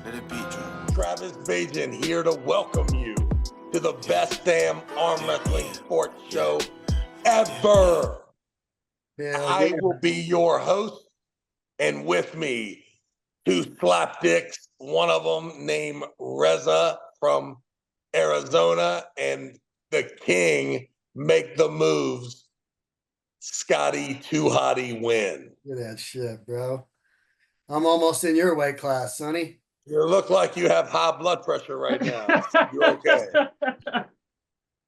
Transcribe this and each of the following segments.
Let it be, Joe. Travis Bagent here to welcome you to the best damn arm wrestling sports show ever. I will be your host, and with me, two slapdicks, one of them named Reza from Arizona, and the king make the moves, Scotty Too Hottie Wynn. Look at that shit, bro. I'm almost in your weight class, Sonny. You look like you have high blood pressure right now. You okay?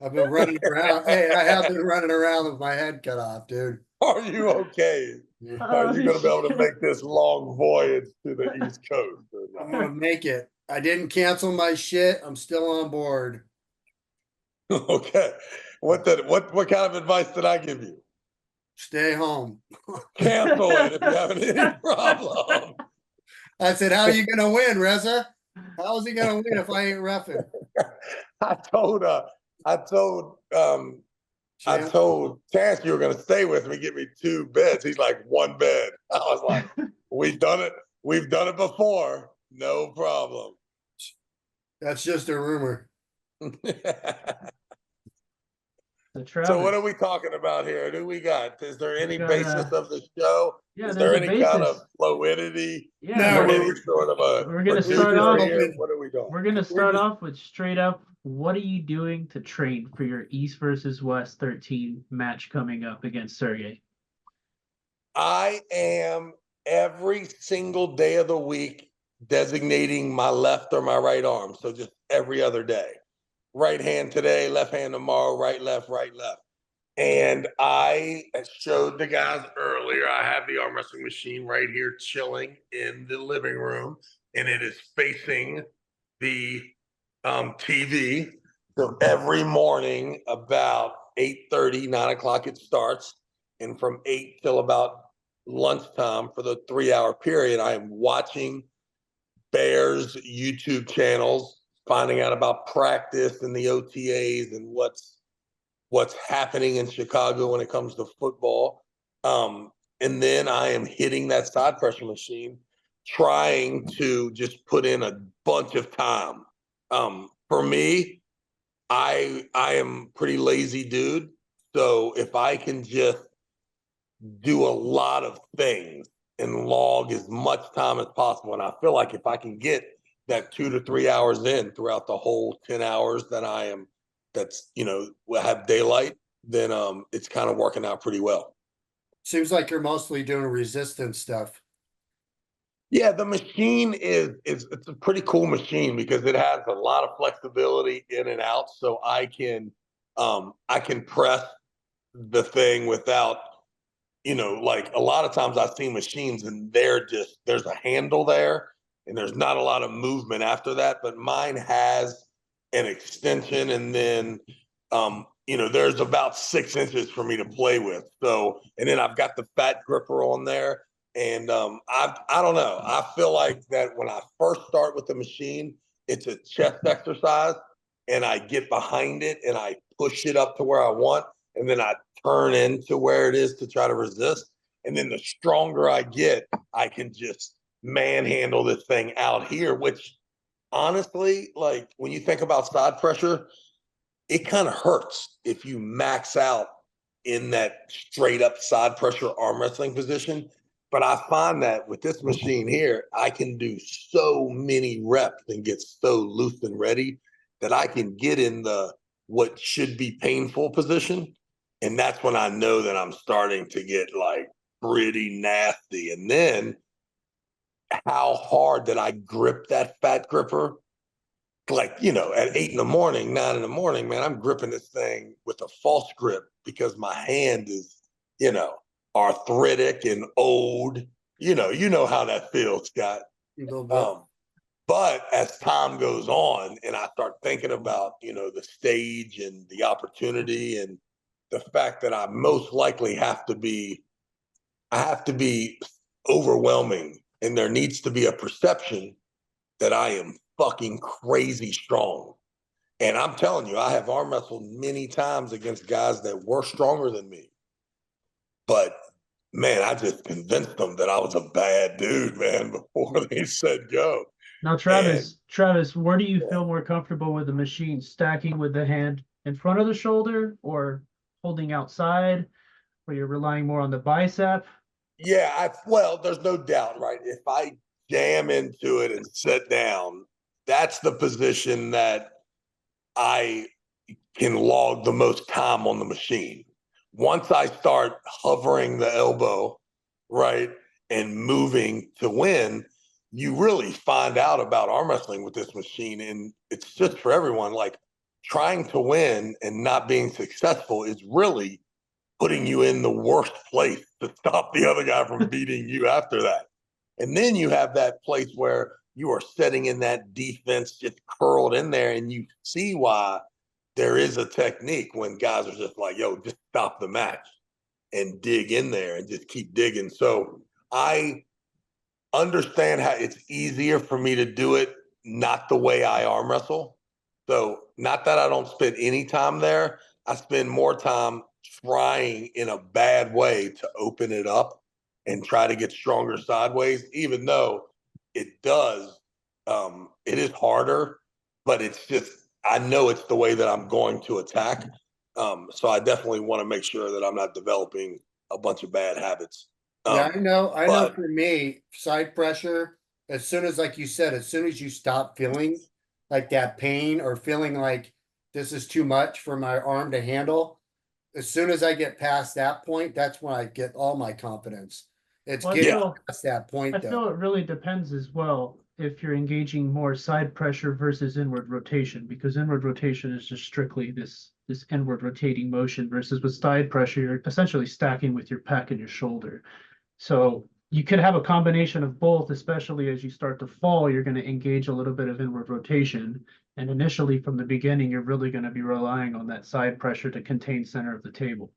I've been running around. Hey, I have been running around with my head cut off, dude. Are you okay? Are you going to be able to make this long voyage to the East Coast? I'm gonna make it. I didn't cancel my shit. I'm still on board. Okay. What kind of advice did I give you? Stay home. Cancel it if you have any problem. I said, how are you gonna win, Reza? How is he gonna win if I ain't roughing? I told Chance you were going to stay with me, get me 2 beds. He's like, 1 bed. I was like, we've done it. We've done it before. No problem. That's just a rumor. So what are we talking about here? Who we got? Is there any basis of the show? Yeah, is there any basis. kind of fluidity? Yeah, is there any sort of a we're gonna start off. What are we doing? We're gonna start off with straight up. What are you doing to train for your East versus West 13 match coming up against Sergey? I am every single day of the week designating my left or my right arm. So just every other day. Right hand today, left hand tomorrow, right, left, right, left. And I showed the guys earlier, I have the arm wrestling machine right here chilling in the living room, and it is facing the TV. So every morning about 8:30, 9 o'clock it starts. And from 8 till about lunchtime for the 3-hour period, I am watching Bears YouTube channels, finding out about practice and the OTAs and what's happening in Chicago when it comes to football. And then I am hitting that side pressure machine, trying to just put in a bunch of time. For me, I am pretty lazy dude. So if I can just do a lot of things and log as much time as possible, and I feel like if I can get that 2 to 3 hours in throughout the whole 10 hours that will have daylight, then it's kind of working out pretty well. Seems like you're mostly doing resistance stuff. Yeah, the machine it's a pretty cool machine because it has a lot of flexibility in and out. So I can press the thing without, like a lot of times I've seen machines and there's a handle there and there's not a lot of movement after that, but mine has an extension and then there's about 6 inches for me to play with. So, and then I've got the fat gripper on there. And I don't know. I feel like that when I first start with the machine, it's a chest exercise and I get behind it and I push it up to where I want. And then I turn into where it is to try to resist. And then the stronger I get, I can just manhandle this thing out here, which honestly, like when you think about side pressure, it kind of hurts if you max out in that straight up side pressure arm wrestling position. But I find that with this machine here, I can do so many reps and get so loose and ready that I can get in the what should be painful position. And that's when I know that I'm starting to get like pretty nasty. And then how hard that I grip that fat gripper, like, at 8 in the morning, 9 in the morning, man, I'm gripping this thing with a false grip because my hand is, arthritic and old. You know how that feels, Scott. But as time goes on and I start thinking about, the stage and the opportunity and the fact that I most likely have to be overwhelming and there needs to be a perception that I am fucking crazy strong. And I'm telling you, I have arm wrestled many times against guys that were stronger than me. But man, I just convinced them that I was a bad dude, man, before they said go. Now, And Travis, where do you yeah, feel more comfortable with the machine? Stacking with the hand in front of the shoulder or holding outside, where you're relying more on the bicep? yeah, well, there's no doubt, right? If I jam into it and sit down, that's the position that I can log the most time on the machine. Once I start hovering the elbow, right, and moving to win, you really find out about arm wrestling with this machine. And it's just for everyone. Like trying to win and not being successful is really putting you in the worst place to stop the other guy from beating you after that. And then you have that place where you are sitting in that defense just curled in there, and you see why there is a technique when guys are just like, yo, just stop the match and dig in there and just keep digging. So I understand how it's easier for me to do it not the way I arm wrestle. So not that I don't spend any time there. I spend more time trying in a bad way to open it up and try to get stronger sideways, even though it does. It is harder, but it's just I know it's the way that I'm going to attack. So I definitely want to make sure that I'm not developing a bunch of bad habits. Yeah, I know But for me, side pressure, as soon as, like you said, as soon as you stop feeling like that pain or feeling like this is too much for my arm to handle, as soon as I get past that point, that's when I get all my confidence. It's Well, I getting yeah, feel past that I point though. feel it really depends as well if you're engaging more side pressure versus inward rotation, because inward rotation is just strictly this inward rotating motion versus with side pressure, you're essentially stacking with your pec and your shoulder. So you could have a combination of both, especially as you start to fall, you're going to engage a little bit of inward rotation. And initially from the beginning, you're really going to be relying on that side pressure to contain center of the table.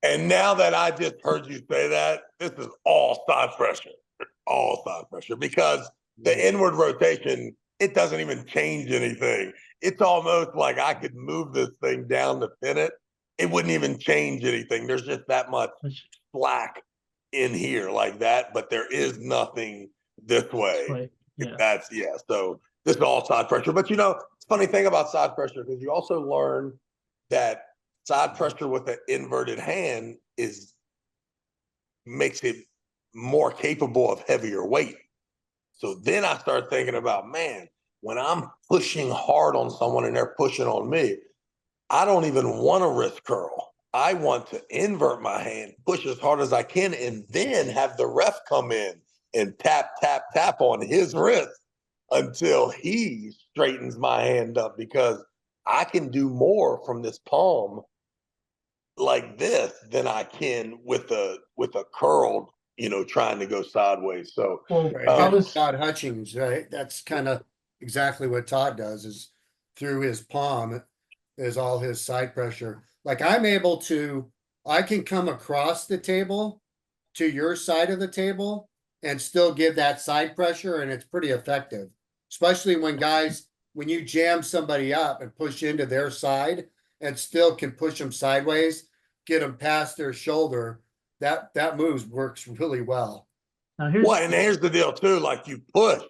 and now that I just heard you say that, this is all side pressure, because the inward rotation, it doesn't even change anything. It's almost like I could move this thing down to pin it. It wouldn't even change anything. There's just that much Which slack in here like that, but there is nothing this this way. way, yeah. That's yeah. So this is all side pressure. But you know, it's a funny thing about side pressure because you also learn that side pressure with an inverted hand is makes it more capable of heavier weight. So then I start thinking about, man, when I'm pushing hard on someone and they're pushing on me, I don't even want a wrist curl. I want to invert my hand, push as hard as I can, and then have the ref come in and tap, tap, tap on his wrist until he straightens my hand up, because I can do more from this palm like this than I can with a curled, trying to go sideways. So Well, Right. I um Hence was Todd Hutchings, right? That's kind of exactly what Todd does is through his palm is all his side pressure. Like I can come across the table to your side of the table and still give that side pressure, and it's pretty effective. Especially when you jam somebody up and push into their side and still can push them sideways, get them past their shoulder. That moves works really well. now here's well, and here's the deal too, like you push,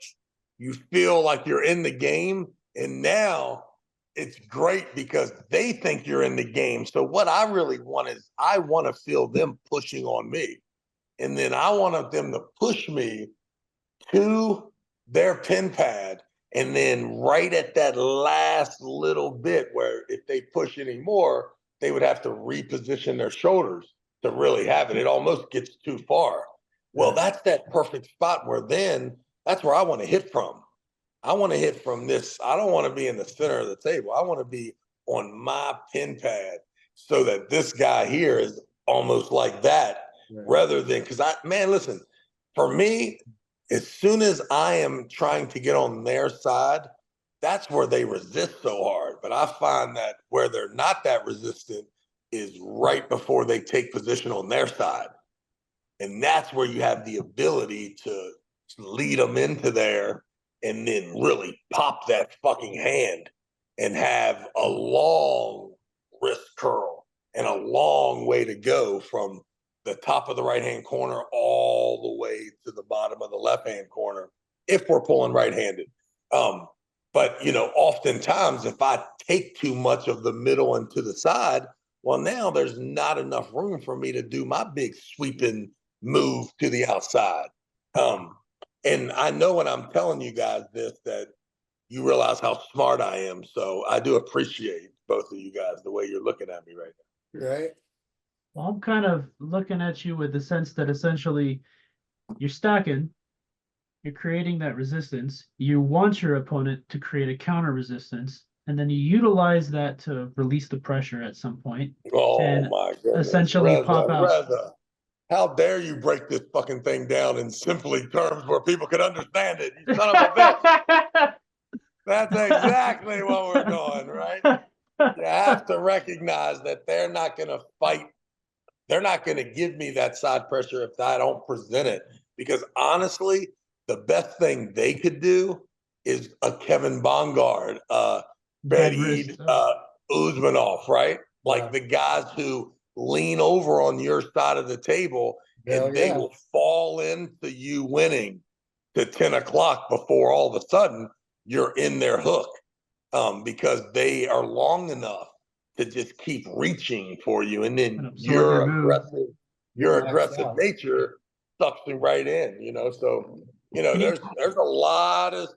you feel like you're in the game, and now it's great because they think you're in the game. So what I really want is I want to feel them pushing on me. And then I want them to push me to their pin pad. And then right at that last little bit where if they push anymore, they would have to reposition their shoulders to really have it. It almost gets too far. Well, Right. that's that perfect spot where then that's where I want to hit from. I want to hit from this. I don't want to be in the center of the table. I want to be on my pin pad so that this guy here is almost like that, Right. rather than because man, listen, for me, as soon as I am trying to get on their side, that's where they resist so hard. But I find that where they're not that resistant is right before they take position on their side. And that's where you have the ability to lead them into there and then really pop that fucking hand and have a long wrist curl and a long way to go from the top of the right hand corner all the way to the bottom of the left hand corner if we're pulling right handed. But oftentimes if I take too much of the middle and to the side, well, now there's not enough room for me to do my big sweeping move to the outside. And I know when I'm telling you guys this that you realize how smart I am. So I do appreciate both of you guys the way you're looking at me right now. Right. Well, I'm kind of looking at you with the sense that essentially you're stacking, you're creating that resistance. You want your opponent to create a counter resistance, and then you utilize that to release the pressure at some point Oh and my goodness. essentially pop out. Reza, how dare you break this fucking thing down in simply terms where people could understand it? You son of a bitch. That's exactly what we're doing, right? You have to recognize that they're not going to fight. They're not going to give me that side pressure if I don't present it. Because honestly, the best thing they could do is a Kevin Bongard, Beid, Uzmanov, right? Like the guys who lean over on your side of the table and they will fall into you winning to 10 o'clock before all of a sudden you're in their hook, because they are long enough to just keep reaching for you, and then your aggressive nature sucks you right in. So there's a lot of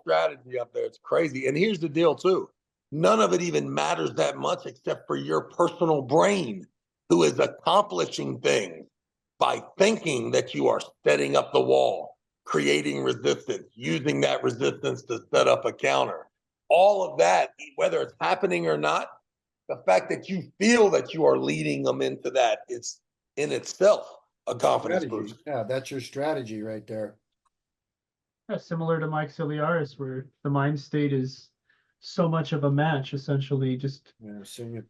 strategy up there. It's crazy. And here's the deal too: none of it even matters that much except for your personal brain, who is accomplishing things by thinking that you are setting up the wall, creating resistance, using that resistance to set up a counter. All of that, whether it's happening or not, the fact that you feel that you are leading them into that is in itself a confidence boost. Yeah, that's your strategy right there. Yeah, similar to Mike Ciliaris, where the mind state is so much of a match, essentially just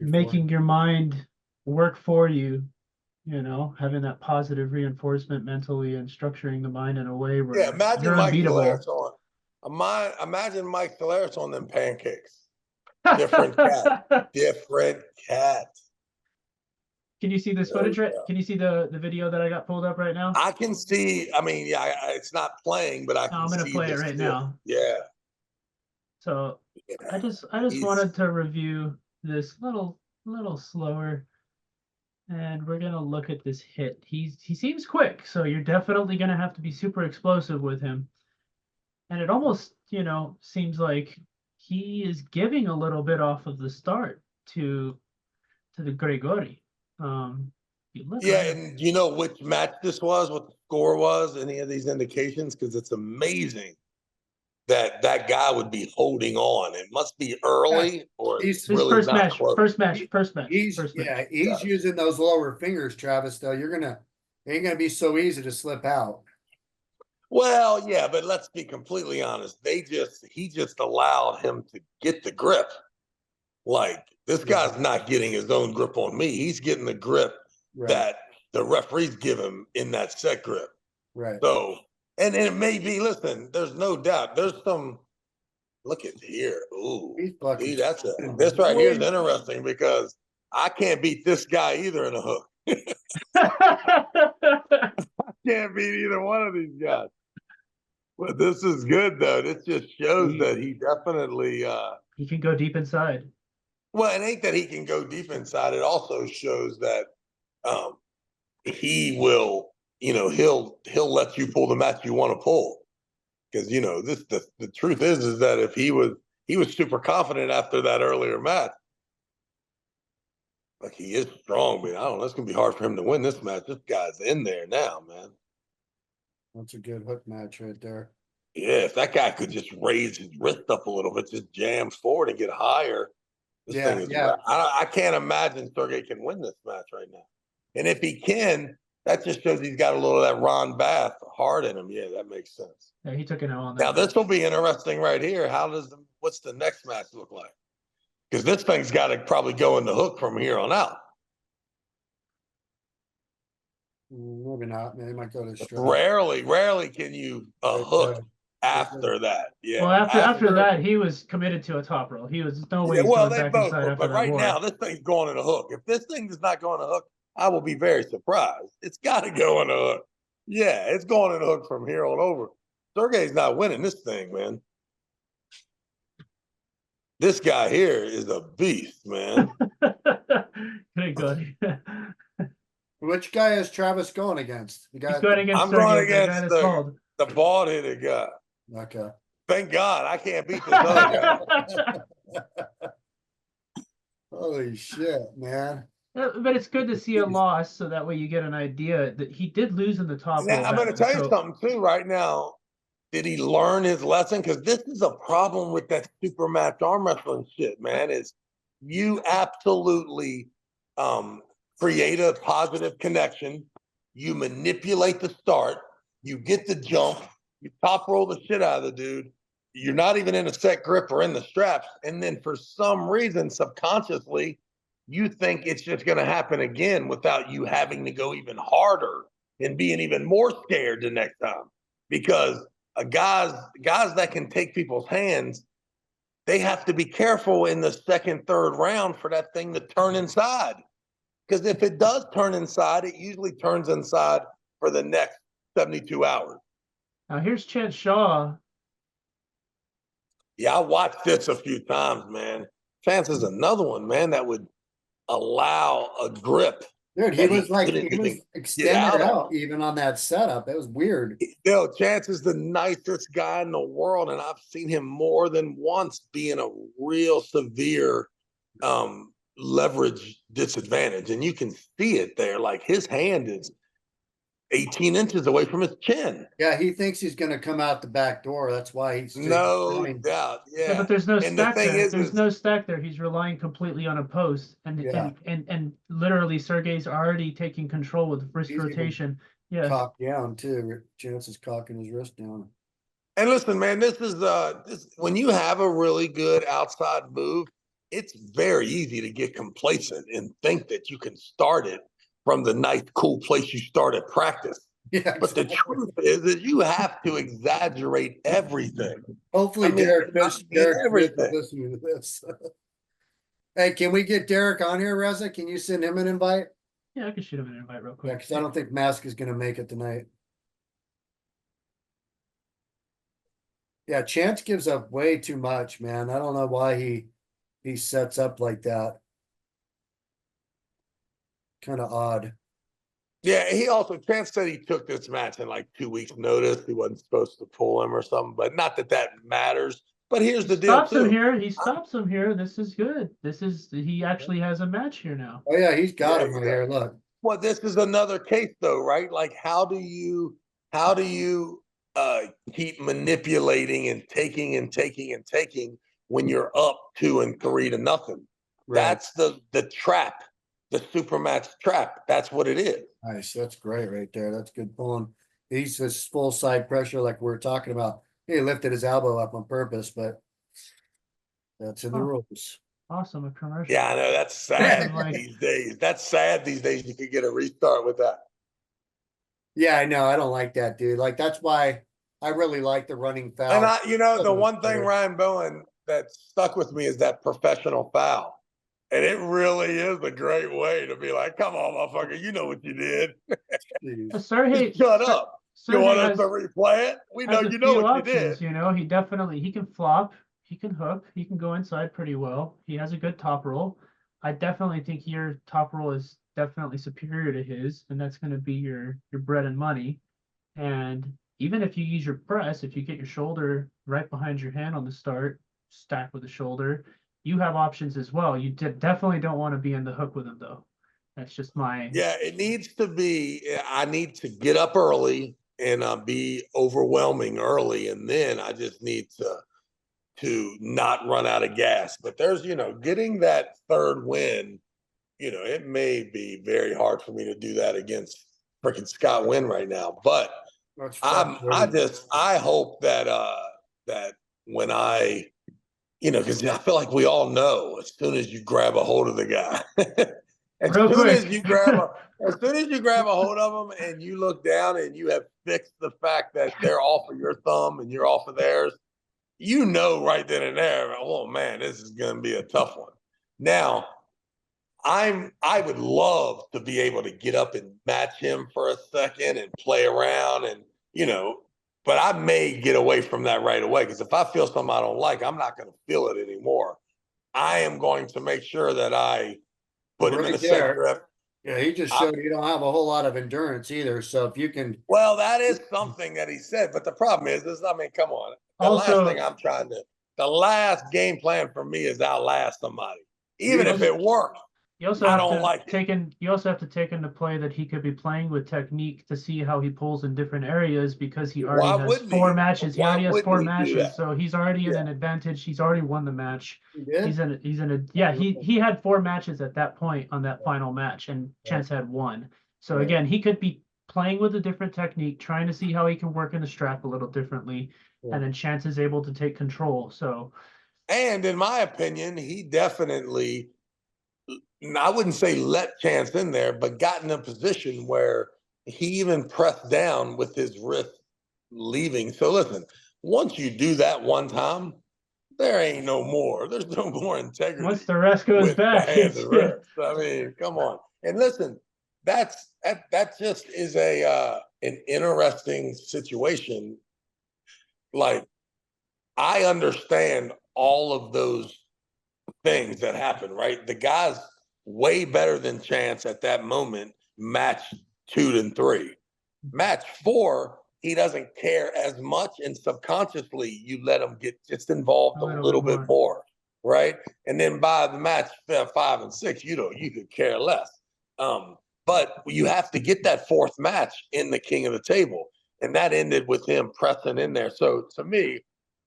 making your mind work for you, having that positive reinforcement mentally and structuring the mind in a way where imagine Mike Ciliaris imagine Mike Ciliaris on them pancakes. Different cat. Can you see this footage? Can you see the video that I got pulled up right now? I can see. I mean, it's not playing, but I'm going to play it right now. Yeah. So I just wanted to review this little slower, and we're gonna look at this hit. He seems quick, so you're definitely gonna have to be super explosive with him. And it almost seems like he is giving a little bit off of the start to the Grigori. And you know which match this was, what the score was, any of these indications? Because it's amazing that guy would be holding on. It must be early, or he's really first not match. close. First match. He's using those lower fingers, Travis. Though it ain't gonna be so easy to slip out. Well, yeah, but let's be completely honest. He just allowed him to get the grip. Like, this guy's not getting his own grip on me. He's getting the grip that the referees give him in that set grip. Right. So, and it may be, listen, there's no doubt. There's some, look at here. Ooh, see, this right here is interesting because I can't beat this guy either in a hook. I can't beat either one of these guys. But this is good, though. This just shows that he definitely he can go deep inside. Well, it ain't that he can go deep inside. It also shows that he will, he'll let you pull the match you want to pull. Because the truth is that if he was super confident after that earlier match. Like, he is strong, but I don't know. It's gonna be hard for him to win this match. This guy's in there now, man. That's a good hook match right there. Yeah, if that guy could just raise his wrist up a little bit, just jams forward and get higher. I can't imagine Sergey can win this match right now. And if he can, that just shows he's got a little of that Ron Bath heart in him. Yeah, that makes sense. Yeah, he took it on that. Now, this will be interesting right here. What's the next match look like? Because this thing's got to probably go in the hook from here on out. Maybe not. They might go to straight. Rarely can you hook after that. Yeah. Well, after that, he was committed to a top roll. He was no way. Yeah, well, they both were, but right now, this thing's going in a hook. If this thing does not go in a hook, I will be very surprised. It's got to go in a hook. Yeah, it's going in a hook from here on over. Sergey's not winning this thing, man. This guy here is a beast, man. Good, good. Which guy is Travis going against? The guy. He's going against I'm going Sergey, the guy against that's bald. the bald-headed guy. Okay. Thank God I can't beat this other guy. Holy shit, man. But it's good to see a loss, so that way you get an idea that he did lose in the top Now, roll I'm going to battle. tell you So something too right now. Did he learn his lesson? Because this is a problem with that super match arm wrestling shit, man. Is you absolutely create a positive connection. You manipulate the start. You get the jump. You top roll the shit out of the dude. You're not even in a set grip or in the straps. And then for some reason, subconsciously, you think it's just going to happen again without you having to go even harder and being even more scared the next time. Because guys that can take people's hands, they have to be careful in the second, third round for that thing to turn inside. Because if it does turn inside, it usually turns inside for the next 72 hours. now here's Chance Shaw. Yeah, I watched this a few times, man. Chance is another one, man, that would allow a grip. Dude, he was like, couldn't he was even extended get out of. out even on that setup. It was weird. Chance is the nicest guy in the world, and I've seen him more than once be in a real severe leverage disadvantage, and you can see it there. Like his hand is 18 inches away from his chin. Yeah, he thinks he's going to come out the back door. That's why he's No doubt. Yeah, Yeah. but there's no And the stack thing there. is, There's no stack there. He's relying completely on a post, and Yeah. and literally Sergey's already taking control with wrist He's even rotation. Yeah, cocked down too. Chance is cocking his wrist down. and listen, man, this is this when you have a really good outside move, it's very easy to get complacent and think that you can start it from the nice, cool place you start at practice. Yeah, But the truth is you have to exaggerate everything. hopefully I mean, Derek everything. is listening to this. Hey, can we get Derek on here, Reza? Can you send him an invite? yeah, I can shoot him an invite real Yeah, quick. because I don't think Mask is going to make it tonight. Yeah, Chance gives up way too much, man. I don't know why he sets up like that. Kind of odd. Yeah, he also Chance said he took this match in like 2 weeks' notice. He wasn't supposed to pull him or something, but not that that matters. But here's the deal, Stops him too. here. He stops him here. This is good. He actually has a match here now. Oh yeah, he's got Yeah, him right here. Look. Well, this is another case, though, right? Like, how do you keep manipulating and taking and taking and taking when you're up 2-3-0? Right. That's the trap, the super match trap. That's what it is. Nice. That's great right there. That's good pulling. He's just full side pressure like we're talking about. He lifted his elbow up on purpose, but that's in the rules. Awesome, a commercial. Yeah, I know. That's sad Like- these days. That's sad these days. You could get a restart with that. Yeah, I know. I don't like that, dude. Like that's why I really like the running foul. And the one thing, Ryan Bowen, that stuck with me is that professional foul. And it really is a great way to be like, come on, motherfucker, you know what you did. Sergey, Shut up. You Sergey want us has, to replay it? We know has a you know few what options, you did. you know. He can flop, he can hook, he can go inside pretty well. He has a good top roll. I definitely think your top roll is definitely superior to his, and that's going to be your bread and money. And even if you use your press, if you get your shoulder right behind your hand on the start, stack with the shoulder, you have options as well. You definitely don't want to be in the hook with him, though. That's just my. Yeah, it needs to be. I need to get up early and be overwhelming early, and then I just need to not run out of gas. But there's, getting that third win. It may be very hard for me to do that against freaking Scott Wynn right now. But I hope that when because I feel like we all know as soon as you grab a hold of the guy, as soon as you grab a hold of them and you look down and you have fixed the fact that they're off of your thumb and you're off of theirs, right then and there, oh man, this is going to be a tough one. Now, I would love to be able to get up and match him for a second and play around and, but I may get away from that right away because if I feel something I don't like, I'm not going to feel it anymore. I am going to make sure that I put him in Right a set there. grip. Yeah, he just showed you don't have a whole lot of endurance either. So if you can, Well, that is something that he said, but the problem is I mean, come on. The last thing Also, the last game plan for me is outlast somebody. Even You if it works, you also I have don't to like it. take into play that he could be playing with technique to see how he pulls in different areas because he already Why has wouldn't four he? matches. He Why already has wouldn't four he do matches, that? so he's already in Yeah. an advantage. He's already won the match. you did. He's in a yeah, he had four matches at that point on that final match, and Chance had one. So Right. again, he could be playing with a different technique, trying to see how he can work in the strap a little differently, Yeah. and then Chance is able to take control. So And in my opinion, he definitely, I wouldn't say let Chance in there, but got in a position where he even pressed down with his wrist leaving. So listen, once you do that one time, there ain't no more. There's no more integrity once the rest goes with the back, hands it's and wrists. I mean, come on. And listen, that just is a an interesting situation. Like I understand all of those things that happen, right? The guy's way better than Chance at that moment, match 2 and 3. Match 4, he doesn't care as much, and subconsciously you let him get just involved a a little little bit bit more. more, right? And then by the match 5 and 6, you could care less. But you have to get that fourth match in the king of the table, and that ended with him pressing in there. So to me,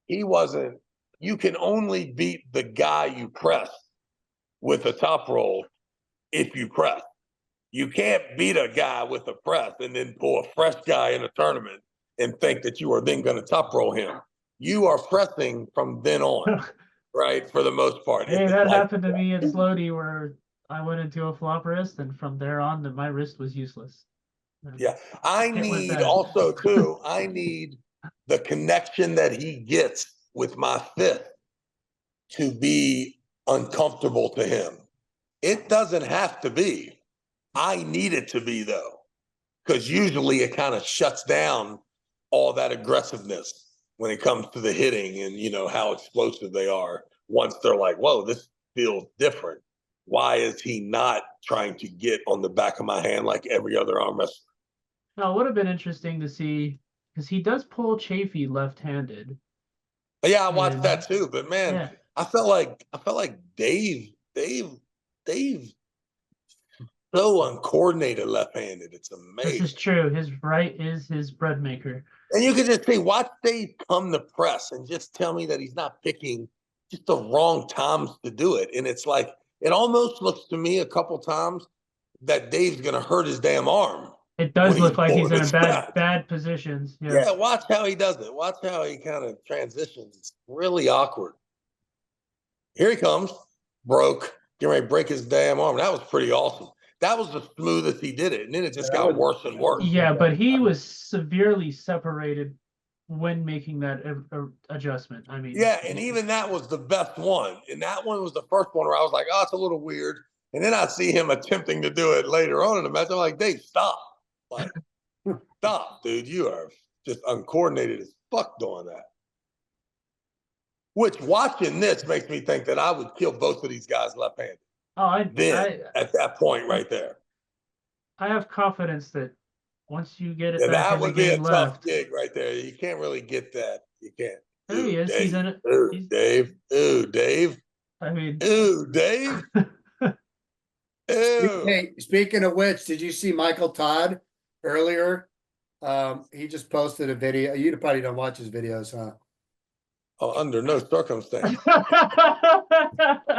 he wasn't. You can only beat the guy you press with a top roll if you press. You can't beat a guy with a press and then pull a fresh guy in a tournament and think that you are then going to top roll him. You are pressing from then on, right? For the most part. Hey, If it's that like, happened to me in Slody where I went into a flop wrist, and from there on, my wrist was useless. yeah, I It went need bad. also too, I need the connection that he gets with my fifth to be uncomfortable to him. It doesn't have to be. I need it to be though, because usually it kind of shuts down all that aggressiveness when it comes to the hitting and how explosive they are. Once they're like, "Whoa, this feels different. Why is he not trying to get on the back of my hand like every other arm wrestler?" Now, it would have been interesting to see because he does pull Chafee left-handed. Yeah, I watched And that too, but man, yeah, I felt like Dave so uncoordinated left-handed. It's this is amazing. true. His right is his bread maker. And you can just say, watch Dave come to press and just tell me that he's not picking just the wrong times to do it. And it's like, it almost looks to me a couple times that Dave's going to hurt his damn arm It when does he's look like he's pulling in a his back. bad positions. Yeah. Yeah, watch how he does it. Watch how he kind of transitions. It's really awkward. Here he comes, broke, getting ready to break his damn arm. That was pretty awesome. That was the smoothest he did it. And then it just That got was worse and worse. Yeah, but he was severely separated when making that adjustment. I mean, Yeah, and even that was the best one. And that one was the first one where I was like, oh, it's a little weird. And then I see him attempting to do it later on in the match. I'm like, Dave, stop. Like, stop, dude. You are just uncoordinated as fuck doing that. Which watching this makes me think that I would kill both of these guys left-handed. oh, Then at that point right there. I have confidence that once you get it Yeah, back that in the would be a game tough left, gig right there. You can't really get that. You can't. there he Ooh, is. He's Dave. in it. Ooh, Dave. Ooh, Dave. I mean, Ooh, Dave. Ew. Hey, speaking of which, did you see Michael Todd earlier? He just posted a video. You probably don't watch his videos, huh? Oh, under no circumstance. I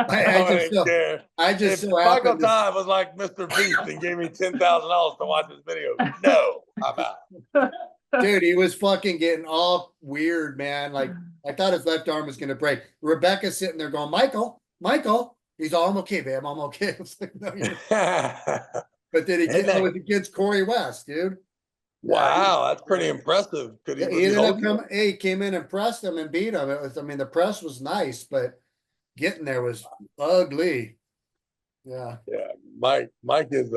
I just ain't so care. I just If so Michael happened to, Todd was like Mr. Beast and gave me $10,000 to watch his video, no, I'm out. dude, he was fucking getting all weird, man. Like I thought his left arm was gonna break. Rebecca's sitting there going, Michael. He's all, I'm okay, babe. I'm okay. I was like, no, but then he Isn't came out that- with against Corey West, dude. wow, that's pretty impressive. Could he, Yeah, was he he ended up holding coming. Hey, he came in and pressed him and beat him. It was, I mean, the press was nice, but getting there was ugly. Yeah. Yeah, Mike is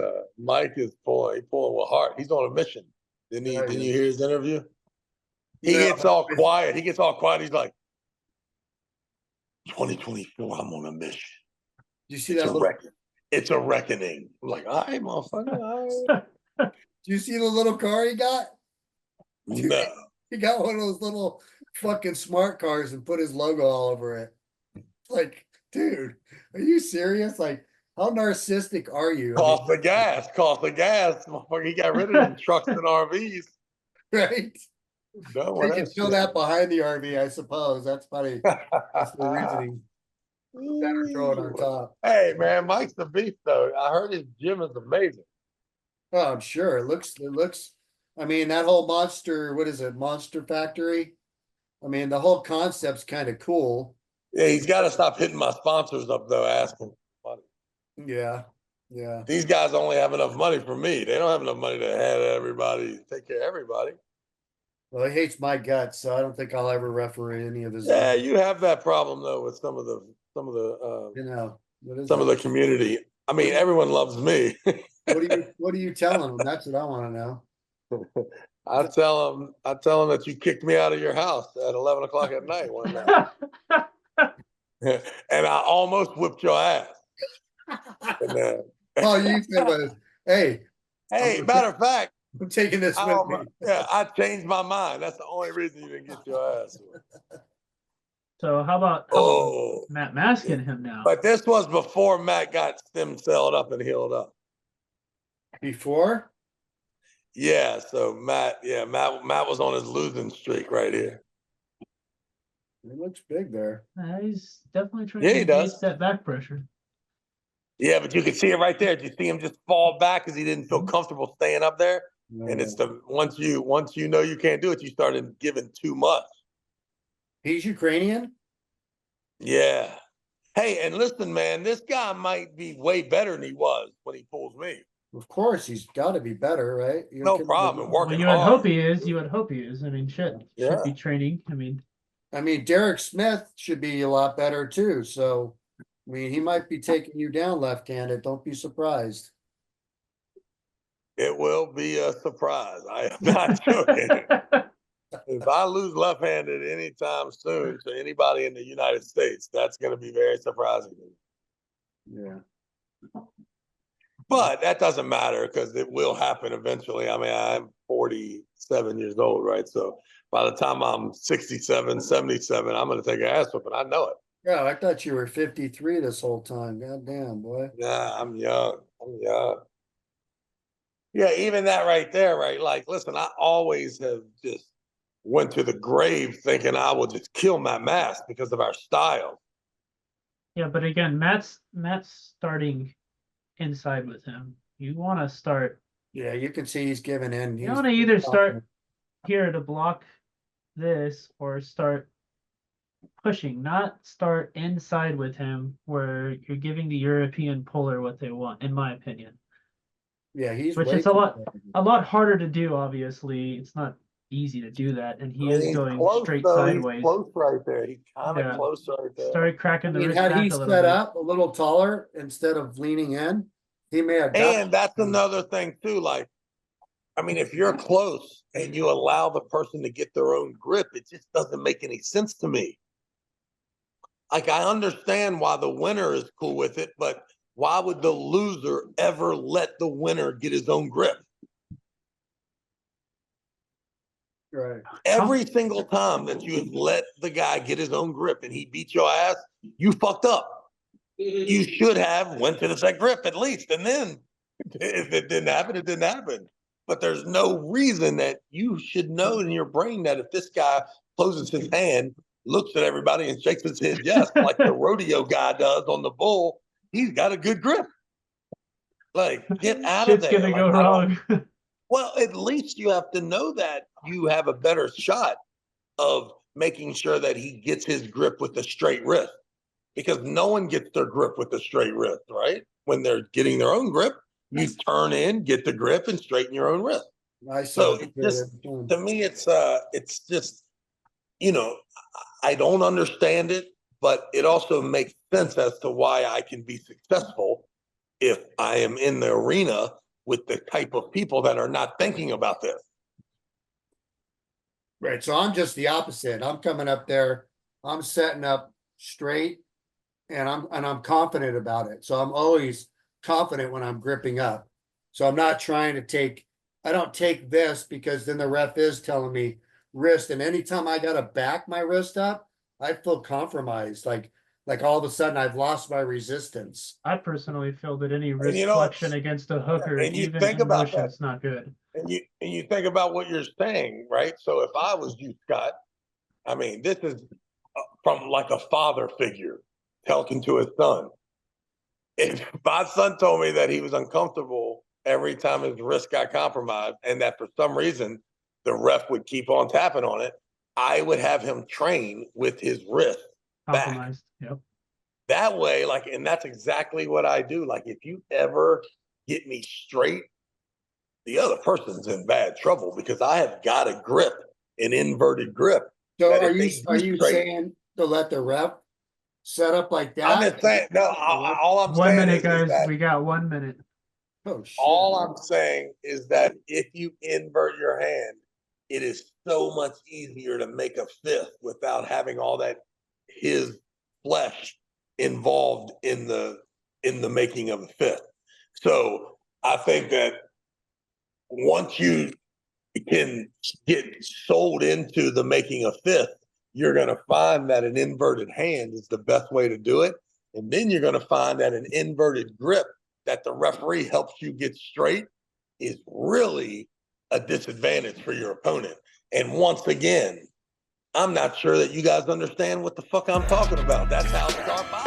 pulling with heart. He's on a mission. Didn't you hear his interview? He No, gets all quiet. He gets all quiet. He's like, 2024, I'm on a mission. You see It's that a little, record. It's a reckoning. I'm like, all right, motherfucker. All right. do you see the little car he got? No. He got one of those little fucking smart cars and put his logo all over it. Like, dude, are you serious? Like, how narcissistic are you? I mean, Cost of gas. Cost of gas. Motherfucker, he got rid of them trucks and RVs. right? Done You with can that show shit. that behind the RV, I suppose. That's probably that's the reasoning. Better throw it on top. Hey man, Mike's the beast though. I heard his gym is amazing. Oh, I'm sure. It looks, I mean, that whole monster, what is it, Monster Factory? I mean, the whole concept's kind of cool. Yeah, he's got to stop hitting my sponsors up though, asking for money. Yeah, yeah. These guys only have enough money for me. They don't have enough money to head everybody, take care of everybody. Well, he hates my guts, so I don't think I'll ever referee any of his. Yeah, you have that problem though with some of the You know, what is some of that? the community. I mean, everyone loves me. What are you telling them? That's what I want to know. I tell them that you kicked me out of your house at 11 o'clock at night one night, and I almost whipped your ass. And, All you said was, "Hey, hey, matter of fact, I'm taking this with me." I changed my mind. That's the only reason you didn't get your ass. So how about Oh, Matt masking him now? but this was before Matt got stem celled up and healed up. Before? Yeah, so Matt was on his losing streak right here. It looks big there. He's definitely trying Yeah, to he engage does. that back pressure. Yeah, but you can see it right there. Did you see him just fall back because he didn't feel comfortable staying up there? And it's the once you know you can't do it, you started giving too much. He's Ukrainian? Yeah. Hey, and listen, man, this guy might be way better than he was when he pulls me. Of course, he's got to be better, right? No problem. Well, Working you would hope hard. he is. You would hope he is. I mean, shit. Should be Yeah. training. I mean, Derek Smith should be a lot better too. So, I mean, he might be taking you down left-handed. Don't be surprised. It will be a surprise. I am not joking. If I lose left-handed anytime soon to anybody in the United States, that's going to be very surprising. Yeah. But that doesn't matter because it will happen eventually. I mean, I'm 47 years old, right? So by the time I'm 67, 77, I'm going to take an ass whooping. I know it. Yeah, I thought you were 53 this whole time. God damn, boy. Yeah, I'm young. I'm young. Yeah, even that right there, right? Like, listen, I always have just went to the grave thinking I will just kill Matt Mask because of our style. yeah, but again, Matt's starting inside with him. You want to start. Yeah, you can see he's giving in. You want to either start here to block this or start pushing, not start inside with him where you're giving the European puller what they want, in my opinion. Yeah, he's Which way is too a lot harder to do, obviously. It's not easy to do that, and he is He's going close, straight though. sideways. He's close right there. He's kind of Yeah. close right there. Started cracking I the mean, wrist had back he a little set bit. up a little taller instead of leaning in, he may have got. And that's another thing too. Like, I mean, if you're close and you allow the person to get their own grip, it just doesn't make any sense to me. Like, I understand why the winner is cool with it, but why would the loser ever let the winner get his own grip? Right. Every single time that you have let the guy get his own grip and he beat your ass, you fucked up. You should have went to the second grip at least. And then if it didn't happen, it didn't happen. But there's no reason that you should know in your brain that if this guy closes his hand, looks at everybody and shakes his head yes, like the rodeo guy does on the bull, he's got a good grip. Like, get out of there. Shit's gonna go wrong. Well, at least you have to know that you have a better shot of making sure that he gets his grip with a straight wrist, because no one gets their grip with a straight wrist, right? When they're getting their own grip, you turn in, get the grip, and straighten your own wrist. So it's just, to me, it's just, you know, I don't understand it, but it also makes sense as to why I can be successful if I am in the arena with the type of people that are not thinking about this. Right. So I'm just the opposite. I'm coming up there. I'm setting up straight, and I'm confident about it. So I'm always confident when I'm gripping up. So I'm not trying to take, I don't take this because then the ref is telling me wrist. And anytime I gotta back my wrist up, I feel compromised. Like all of a sudden I've lost my resistance. I personally feel that any wrist you know, flexion against a hooker, and you even think in about motion, that. is not good. And you think about what you're saying, right? So if I was you, Scott, I mean, this is from like a father figure talking to his son. If my son told me that he was uncomfortable every time his wrist got compromised and that for some reason the ref would keep on tapping on it, I would have him train with his wrist back. Compromised. Yep. That way, like, and that's exactly what I do. Like, if you ever get me straight, the other person's in bad trouble because I have got a grip, an inverted grip. So that are if they you do straight- saying to let the ref set up like that? I'm just saying, no, all I'm 1 saying minute, is guys. that We got 1 minute. Oh shit. all I'm saying is that if you invert your hand, it is so much easier to make a fifth without having all that his flesh involved in the making of a fifth. So I think that once you can get sold into the making a fifth, you're going to find that an inverted hand is the best way to do it. And then you're going to find that an inverted grip that the referee helps you get straight is really a disadvantage for your opponent. And once again, I'm not sure that you guys understand what the fuck I'm talking about. That's how sharp I